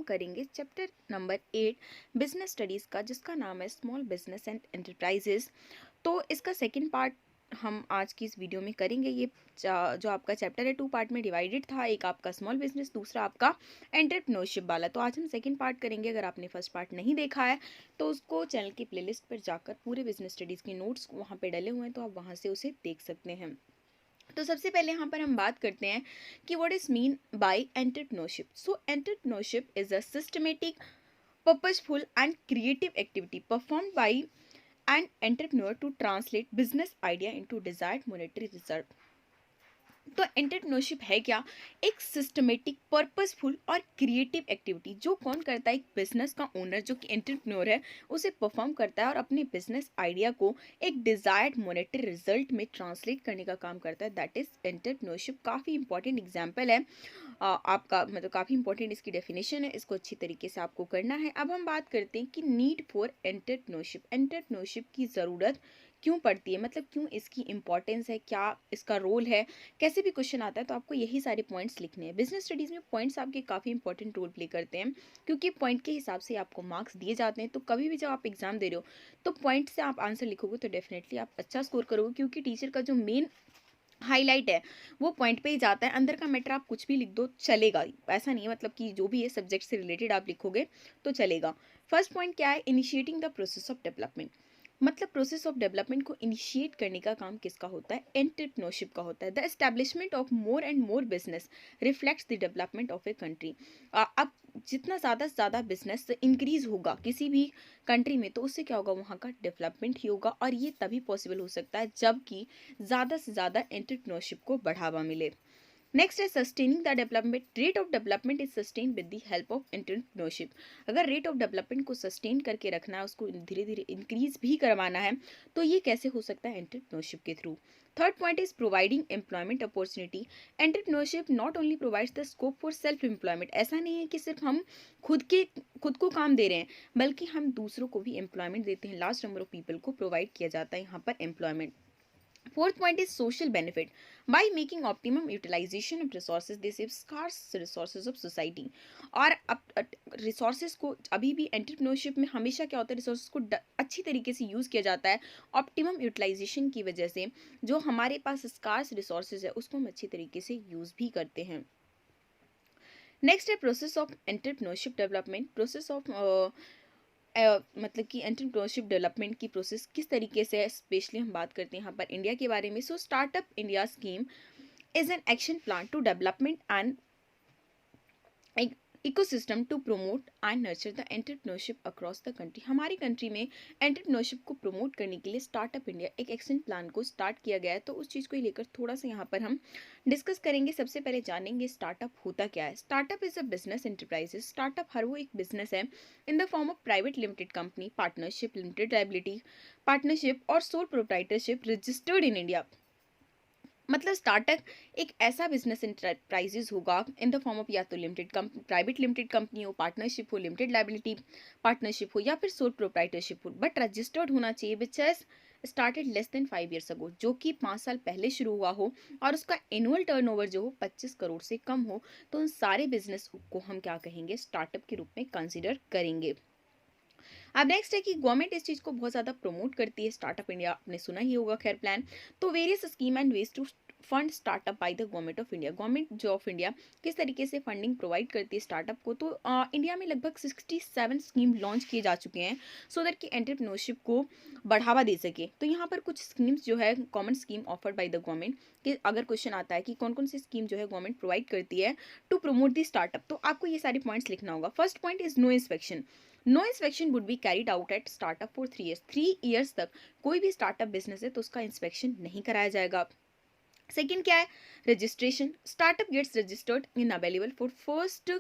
करेंगे chapter number 8 business studies का, जिसका नाम है स्मॉल बिजनेस एंड एंटरप्राइजेस। तो इसका सेकंड पार्ट हम आज की इस वीडियो में करेंगे। ये जो आपका चैप्टर है 2 पार्ट में डिवाइडेड था, एक आपका स्मॉल बिजनेस, दूसरा आपका एंटरप्रेन्योरशिप वाला। तो आज हम सेकंड पार्ट करेंगे। अगर आपने फर्स्ट पार्ट नहीं देखा है तो उसको चैनल की प्लेलिस्ट पर जाकर पूरे बिजनेस स्टडीज़ के नोट्स वहाँ पे डले हुए हैं, तो आप वहाँ से उसे देख सकते हैं। तो सबसे पहले यहाँ पर हम बात करते हैं कि what is mean by entrepreneurship. So entrepreneurship is a systematic, purposeful and creative activity performed by an entrepreneur to translate business idea into desired monetary result। तो एंटरप्रेन्योरशिप है क्या? एक सिस्टमेटिक, पर्पसफुल और क्रिएटिव एक्टिविटी जो कौन करता है? एक बिजनेस का ओनर जो कि एंटरप्रेन्योर है उसे परफॉर्म करता है और अपने बिजनेस आइडिया को एक डिजायर्ड मॉनेटरी रिजल्ट में ट्रांसलेट करने का काम करता है। That is entrepreneurship. काफ़ी इंपॉर्टेंट एग्जाम्पल है आपका, मतलब काफ़ी इंपॉर्टेंट इसकी डेफिनेशन है, इसको अच्छी तरीके से आपको करना है। अब हम बात करते हैं कि नीड फॉर एंटरप्रेन्योरशिप। एंटरप्रेन्योरशिप की ज़रूरत क्यों पड़ती है, मतलब क्यों इसकी इंपॉर्टेंस है, क्या इसका रोल है। कैसे भी क्वेश्चन आता है तो आपको यही सारे पॉइंट्स लिखने हैं। बिजनेस स्टडीज़ में पॉइंट्स आपके काफ़ी इंपॉर्टेंट रोल प्ले करते हैं, क्योंकि पॉइंट के हिसाब से आपको मार्क्स दिए जाते हैं। तो कभी भी जब आप एग्जाम दे रहे हो तो पॉइंट से आप आंसर लिखोगे तो डेफिनेटली आप अच्छा स्कोर करोगे, क्योंकि टीचर का जो मेन हाईलाइट है वो पॉइंट पे ही जाता है। अंदर का मैटर आप कुछ भी लिख दो चलेगा, ऐसा नहीं है, मतलब कि जो भी है सब्जेक्ट से रिलेटेड आप लिखोगे तो चलेगा। फर्स्ट पॉइंट क्या है? Initiating the process of development. मतलब प्रोसेस ऑफ डेवलपमेंट को इनिशिएट करने का काम किसका होता है? एंटरप्रेन्योरशिप का होता है। The establishment of more and more business reflects the development of a country. अब जितना ज़्यादा से ज़्यादा बिजनेस इंक्रीज होगा किसी भी कंट्री में तो उससे क्या होगा? वहाँ का डेवलपमेंट ही होगा, और ये तभी पॉसिबल हो सकता है जबकि ज़्यादा से ज़्यादा एंटरप्रेन्योरशिप को बढ़ावा मिले। नेक्स्ट है sustaining the development. Rate of development is sustain with the help of entrepreneurship. अगर रेट ऑफ डेवलपमेंट को सस्टेन करके रखना है, उसको धीरे धीरे इंक्रीज भी करवाना है, तो ये कैसे हो सकता है? एंटरप्रेन्योरशिप के through. Third point is providing employment opportunity. Entrepreneurship not only provides the scope for self employment. ऐसा नहीं है कि सिर्फ हम खुद को काम दे रहे हैं, बल्कि हम दूसरों को भी एम्प्लॉयमेंट देते हैं। लार्ज नंबर ऑफ पीपल को प्रोवाइड किया जाता है यहाँ पर employment. Fourth point is social benefit. By making optimum utilization of resources, they save scarce resources of society. और अब रिसोर्सेज को अभी भी एंटरप्रेन्योरशिप में हमेशा क्या होता है? रिसोर्सेज को अच्छी तरीके से यूज़ किया जाता है। ऑप्टिमम यूटिलाइजेशन की वजह से जो हमारे पास स्कार्स रिसोर्सेज है उसको हम अच्छी तरीके से यूज़ भी करते हैं। नेक्स्ट है process of entrepreneurship development. Process of मतलब कि एंटरप्रेन्योरशिप डेवलपमेंट की प्रोसेस किस तरीके से है, स्पेशली हम बात करते हैं यहाँ पर इंडिया के बारे में। So startup India scheme is an action plan to development and ecosystem to promote and nurture the entrepreneurship across the country. हमारी कंट्री में एंटरप्रेन्योरशिप को प्रमोट करने के लिए स्टार्टअप इंडिया एक एक्शन प्लान को स्टार्ट किया गया है। तो उस चीज़ को लेकर थोड़ा सा यहाँ पर हम डिस्कस करेंगे। सबसे पहले जानेंगे स्टार्टअप होता क्या है। Startup is a business enterprises. Startup हर वो एक बिजनेस है in the form of private limited company, partnership, limited liability partnership और sole proprietorship registered in India. मतलब स्टार्टअप एक ऐसा बिजनेस इंटरप्राइजेज होगा इन द फॉर्म ऑफ या तो प्राइवेट लिमिटेड कंपनी हो, पार्टनरशिप हो, लिमिटेड लायबिलिटी पार्टनरशिप हो, या फिर सोल प्रोप्राइटरशिप हो, बट रजिस्टर्ड होना चाहिए, which has started less than 5 years ago, जो कि 5 साल पहले शुरू हुआ हो और उसका एनुअल टर्नओवर जो हो 25 करोड़ से कम हो। तो उन सारे बिजनेस को हम क्या कहेंगे? स्टार्टअप के रूप में कंसिडर करेंगे। अब नेक्स्ट है कि गवर्नमेंट इस चीज़ को बहुत ज़्यादा प्रमोट करती है। स्टार्टअप इंडिया आपने सुना ही होगा खैर प्लान। तो various scheme and ways to fund startup by the government of India. Government जो ऑफ इंडिया किस तरीके से फंडिंग प्रोवाइड करती है स्टार्टअप को, तो इंडिया में लगभग 67 स्कीम लॉन्च किए जा चुके हैं सो दैट कि एंटरप्रेन्योरशिप को बढ़ावा दे सके। तो यहाँ पर कुछ स्कीम्स जो है common scheme offered by the government, कि अगर क्वेश्चन आता है कि कौन कौन सी स्कीम जो है गवर्नमेंट प्रोवाइड करती है टू प्रमोट दी स्टार्टअप, तो आपको ये सारे पॉइंट्स लिखना होगा। First point is no inspection. No inspection would be carried out at startup for 3 years. 3 years तक कोई भी स्टार्टअप बिजनेस है तो उसका इंस्पेक्शन नहीं कराया जाएगा। सेकेंड क्या है? Registration. Startup gets registered in available for first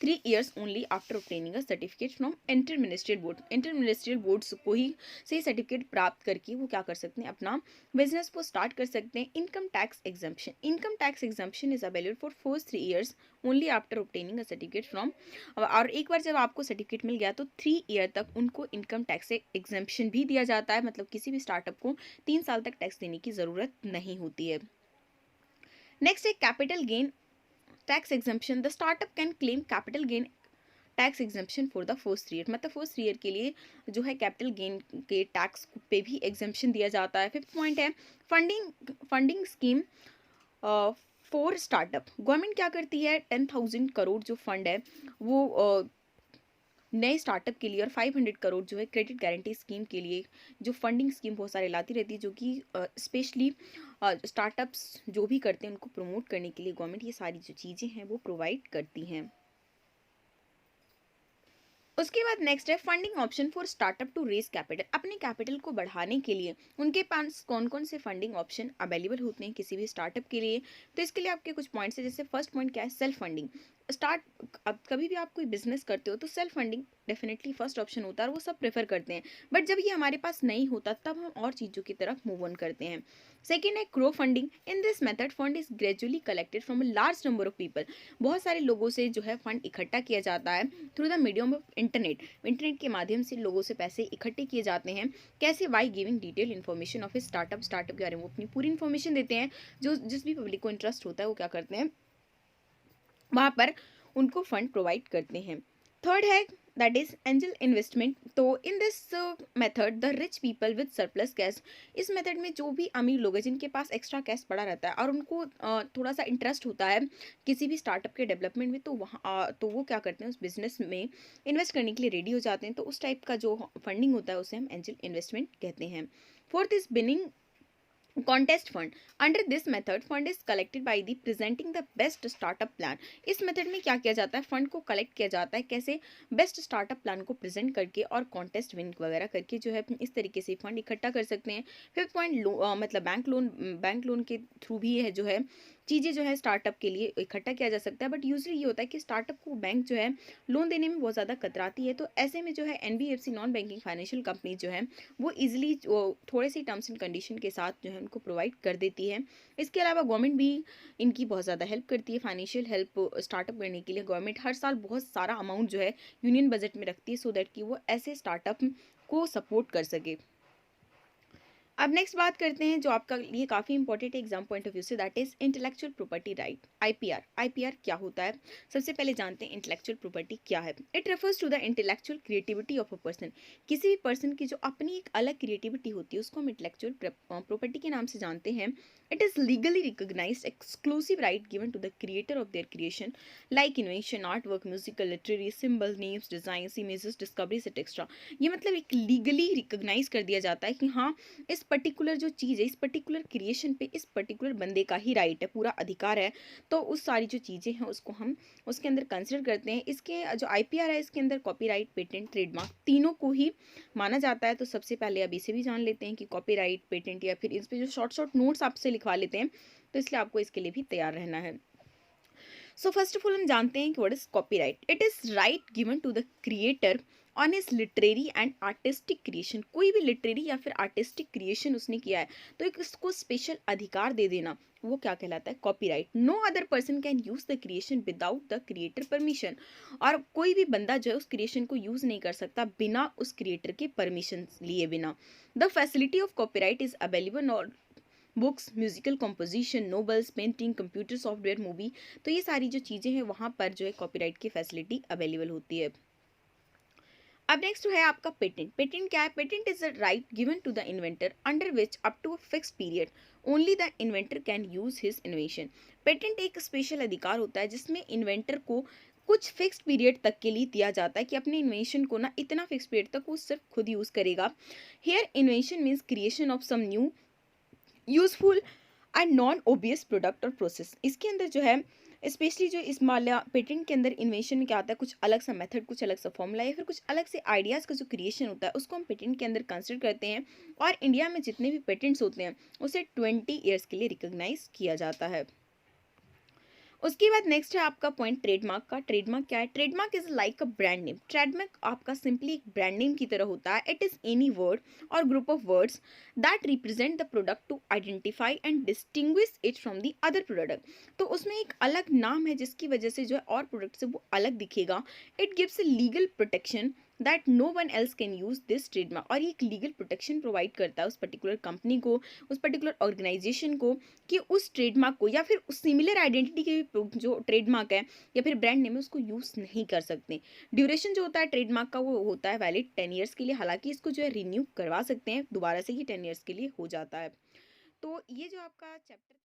3 years only after obtaining a certificate from inter ministerial board. Inter ministerial boards को ही से सर्टिफिकेट प्राप्त करके वो क्या कर सकते हैं? अपना बिजनेस को स्टार्ट कर सकते हैं। Income tax exemption. Income tax exemption is available for first 3 years only after obtaining a certificate from, और एक बार जब आपको सर्टिफिकेट मिल गया तो 3 ईयर तक उनको इनकम टैक्स से एग्जम्पशन भी दिया जाता है। मतलब किसी भी स्टार्टअप को 3 साल तक टैक्स देने की ज़रूरत नहीं होती है। नेक्स्ट है capital gain tax exemption. The startup can claim capital gain tax exemption for the first year, मतलब फर्स्ट ईयर के लिए जो है कैपिटल गेन के टैक्स पे भी एग्जम्पशन दिया जाता है। फिफ्थ पॉइंट है funding scheme for startup. Government क्या करती है, 10,000 करोड़ जो फंड है वो नए स्टार्टअप के लिए और 500 करोड़ जो है क्रेडिट गारंटी स्कीम के लिए जो फंडिंग स्कीम बहुत सारे लाती रहती है, जो कि स्पेशली स्टार्टअप्स जो भी करते हैं उनको प्रमोट करने के लिए गवर्नमेंट ये सारी जो चीज़ें हैं वो प्रोवाइड करती हैं। उसके बाद नेक्स्ट है funding option for startup to raise capital. अपने कैपिटल को बढ़ाने के लिए उनके पास कौन कौन से फंडिंग ऑप्शन अवेलेबल होते हैं किसी भी स्टार्टअप के लिए। तो इसके लिए आपके कुछ पॉइंट्स है, जैसे फर्स्ट पॉइंट क्या है, सेल्फ फंडिंग। स्टार्ट अब कभी भी आप कोई बिजनेस करते हो तो self funding definitely first option होता है और वो सब प्रेफर करते हैं, बट जब ये हमारे पास नहीं होता तब हम और चीज़ों की तरफ मूव ऑन करते हैं। सेकेंड है crow funding. In this method fund is gradually collected from a large number of people. बहुत सारे लोगों से जो है फंड इकट्ठा किया जाता है through the medium of internet के माध्यम से लोगों से पैसे इकट्ठे किए जाते हैं। कैसे, by giving detail information of a startup के बारे में वो अपनी पूरी इन्फॉर्मेशन देते हैं। जो जिस भी पब्लिक को इंटरेस्ट होता है वो क्या करते हैं, वहाँ पर उनको फंड प्रोवाइड करते हैं। थर्ड है दैट इज एंजल इन्वेस्टमेंट। तो in this method the rich people with surplus cash. इस मेथड में जो भी अमीर लोग हैं जिनके पास एक्स्ट्रा कैश पड़ा रहता है और उनको थोड़ा सा इंटरेस्ट होता है किसी भी स्टार्टअप के डेवलपमेंट में, तो वहाँ तो वो क्या करते हैं, उस बिजनेस में इन्वेस्ट करने के लिए रेडी हो जाते हैं। तो उस टाइप का जो फंडिंग होता है उसे हम एंजल इन्वेस्टमेंट कहते हैं। Fourth is binning contest fund. Under this method fund is collected by the presenting the best startup plan. इस मेथड में क्या किया जाता है, फंड को कलेक्ट किया जाता है कैसे, बेस्ट स्टार्टअप प्लान को प्रेजेंट करके और कॉन्टेस्ट विन वगैरह करके जो है इस तरीके से फंड इकट्ठा कर सकते हैं। फिफ्थ पॉइंट मतलब बैंक लोन के थ्रू भी है जो है चीज़ें जो है स्टार्टअप के लिए इकट्ठा किया जा सकता है, बट यूजली ये होता है कि स्टार्टअप को बैंक जो है लोन देने में बहुत ज़्यादा कतराती है। तो ऐसे में जो है NBFC non banking financial company जो है वो इजिली थोड़े से टर्म्स एंड कंडीशन के साथ जो है उनको प्रोवाइड कर देती है। इसके अलावा गवर्नमेंट भी इनकी बहुत ज़्यादा हेल्प करती है। फाइनेंशियल हेल्प स्टार्टअप करने के लिए गवर्नमेंट हर साल बहुत सारा अमाउंट जो है यूनियन बजट में रखती है सो दैट कि वो ऐसे स्टार्टअप को सपोर्ट कर सके। अब नेक्स्ट बात करते हैं जो आपका लिए काफ़ी इंपॉर्टेंट है एग्जाम पॉइंट ऑफ व्यू से, that is intellectual property right, IPR. IPR क्या होता है, सबसे पहले जानते हैं इंटेलेक्चुअल प्रॉपर्टी क्या है। It refers to the intellectual creativity of a person. किसी भी पर्सन की जो अपनी एक अलग क्रिएटिविटी होती है उसको हम इंटेलेक्चुअल प्रॉपर्टी के नाम से जानते हैं। It is legally recognised exclusive right given to the creator of their creation like invention, art work, musical, literary, symbol, names, design, images, discoveries etcetera. ये मतलब एक लीगली रिकॉग्नाइज कर दिया जाता है कि हाँ इस पर्टिकुलर जो चीज़ है, इस पर्टिकुलर क्रिएशन पे इस पर्टिकुलर बंदे का ही राइट है, पूरा अधिकार है। तो उस सारी जो चीज़ें हैं उसको हम उसके अंदर कंसिडर करते हैं। इसके जो आईपीआर है इसके अंदर कॉपीराइट, पेटेंट, ट्रेडमार्क तीनों को ही माना जाता है। तो सबसे पहले अब इसे भी जान लेते हैं कि कॉपीराइट, पेटेंट या फिर इस पे जो शॉर्ट शॉर्ट नोट्स आपसे लिखवा लेते हैं, तो इसलिए आपको इसके लिए भी तैयार रहना है। सो फर्स्ट ऑफ ऑल हम जानते हैं कि what is copyright. It is right given to the creator on his literary and artistic creation. कोई भी लिटरेरी या फिर आर्टिस्टिक क्रिएशन उसने किया है तो एक उसको स्पेशल अधिकार दे देना, वो क्या कहलाता है, copyright. No other person can use the creation without the creator permission. और कोई भी बंदा जो है उस क्रिएशन को यूज नहीं कर सकता बिना उस क्रिएटर के परमिशन लिए बिना। The facility of copyright is available और books, musical composition, novels, painting, computer software, movie. तो ये सारी जो चीज़ें हैं वहाँ पर जो है कॉपीराइट की फैसिलिटी अवेलेबल होती है। अब नेक्स्ट है आपका पेटेंट। पेटेंट क्या है, patent is a right given to the inventor under which up to a fixed period only the inventor can use his invention. Patent एक स्पेशल अधिकार होता है जिसमें इन्वेंटर को कुछ फिक्स्ड पीरियड तक के लिए दिया जाता है कि अपने इन्वेंशन को ना इतना फिक्स पीरियड तक वो सिर्फ खुद यूज करेगा। Here invention means creation of some new useful and non obvious product और प्रोसेस। इसके अंदर जो है स्पेशली जो इस माल्या पेटेंट के अंदर इन्वेंशन में क्या आता है, कुछ अलग सा मेथड, कुछ अलग सा फॉर्मूला या फिर कुछ अलग से आइडियाज़ का जो क्रिएशन होता है उसको हम पेटेंट के अंदर कंसिडर करते हैं। और इंडिया में जितने भी पेटेंट्स होते हैं उसे 20 ईयर्स के लिए रिकॉग्नाइज किया जाता है। उसके बाद नेक्स्ट है आपका पॉइंट ट्रेडमार्क का। ट्रेडमार्क क्या है, trademark is like a brand name. Trademark आपका सिंपली एक ब्रांड नेम की तरह होता है। इट इज एनी वर्ड और group of words that represent the product to identify and distinguish it from the other product. तो उसमें एक अलग नाम है जिसकी वजह से जो है और प्रोडक्ट से वो अलग दिखेगा। It gives a legal protection that no one else can use this trademark. और ये एक लीगल प्रोटेक्शन प्रोवाइड करता है उस पर्टिकुलर कंपनी को, उस पर्टिकुलर ऑर्गेनाइजेशन को, कि उस ट्रेडमार्क को या फिर उस सिमिलर आइडेंटिटी के जो ट्रेडमार्क है या फिर ब्रांड नेम है उसको यूज़ नहीं कर सकते। ड्यूरेशन जो होता है ट्रेडमार्क का वो होता है वैलिड 10 ईयर्स के लिए, हालांकि इसको जो है रिन्यू करवा सकते हैं दोबारा से, ये 10 ईयर्स के लिए हो जाता है। तो ये जो आपका चैप्टर